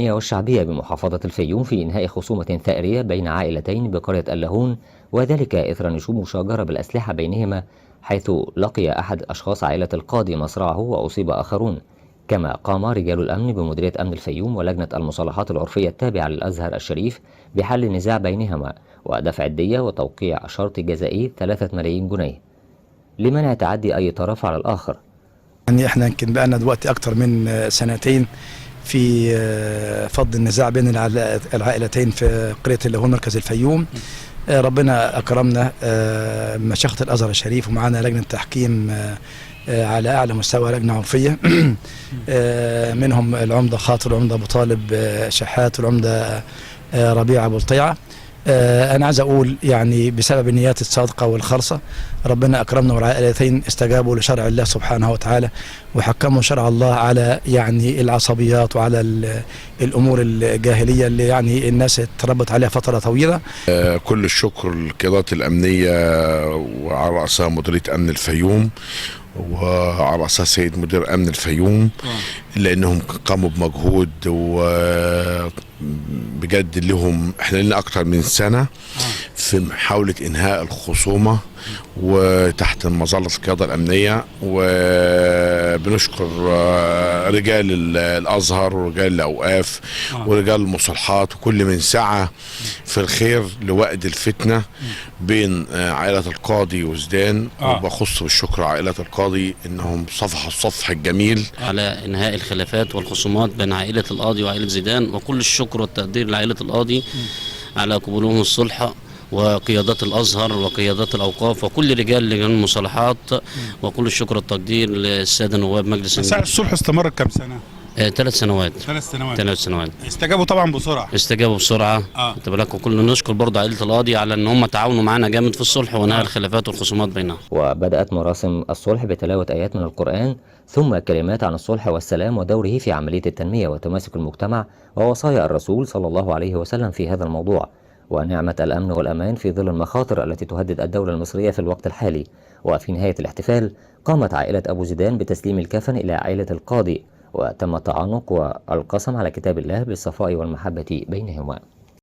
والشعبية بمحافظة الفيوم في إنهاء خصومة ثأرية بين عائلتين بقرية اللاهون، وذلك إثر نشوب مشاجرة بالأسلحة بينهما، حيث لقي أحد أشخاص عائلة القاضي مصرعه وأصيب آخرون. كما قام رجال الأمن بمديرية أمن الفيوم ولجنة المصالحات العرفية التابعة للأزهر الشريف بحل النزاع بينهما ودفع الدية وتوقيع شرط جزائي 3 ملايين جنيه لمنع تعدي أي طرف على الآخر. يعني احنا يمكن بقالنا دلوقتي أكتر من سنتين في فض النزاع بين العائلتين في قرية اللاهون مركز الفيوم. ربنا أكرمنا مشيخة الأزهر الشريف ومعانا لجنة تحكيم على أعلى مستوى، لجنة عرفية منهم العمدة خاطر والعمدة أبو طالب شحات والعمدة ربيع أبو الطيعة. أنا عايز أقول يعني بسبب النيات الصادقة والخالصة ربنا أكرمنا والعائلتين استجابوا لشرع الله سبحانه وتعالى وحكموا شرع الله على يعني العصبيات وعلى الأمور الجاهلية اللي يعني الناس اتربت عليها فترة طويلة. كل الشكر للقيادات الأمنية وعلى رأسها مديرية أمن الفيوم وعلى رأسها سيد مدير أمن الفيوم، لأنهم قاموا بمجهود وبجد لهم. احنا لنا أكتر من سنة في محاولة إنهاء الخصومة وتحت مظلة القيادة الأمنية، وبنشكر رجال الأزهر ورجال الأوقاف ورجال المصالحات وكل من سعى في الخير لوقت الفتنة بين عائلة القاضي وزدان. وبخص بالشكر عائلة القاضي إنهم صفحوا الصفح الجميل على إنهاء الخلافات والخصومات بين عائلة القاضي وعائلة زيدان، وكل الشكر والتقدير لعائلة القاضي على قبولهم الصلح وقيادات الأزهر وقيادات الأوقاف وكل رجال لجان المصالحات، وكل الشكر والتقدير للسادة نواب مجلس النواب. الصلح استمر كم سنة؟ 3 سنوات. 3 سنوات. استجابوا طبعا بسرعة. استجابوا بسرعة. انت بالك، وكل نشكر برضه عائلة القاضي على ان هم تعاونوا معانا جامد في الصلح وانهاء الخلافات والخصومات بينهم. وبدأت مراسم الصلح بتلاوة آيات من القرآن ثم كلمات عن الصلح والسلام ودوره في عملية التنمية وتماسك المجتمع ووصايا الرسول صلى الله عليه وسلم في هذا الموضوع، ونعمة الأمن والأمان في ظل المخاطر التي تهدد الدولة المصرية في الوقت الحالي. وفي نهاية الاحتفال قامت عائلة أبو زيدان بتسليم الكفن إلى عائلة القاضي، وتم التعنق والقسم على كتاب الله بالصفاء والمحبة بينهما.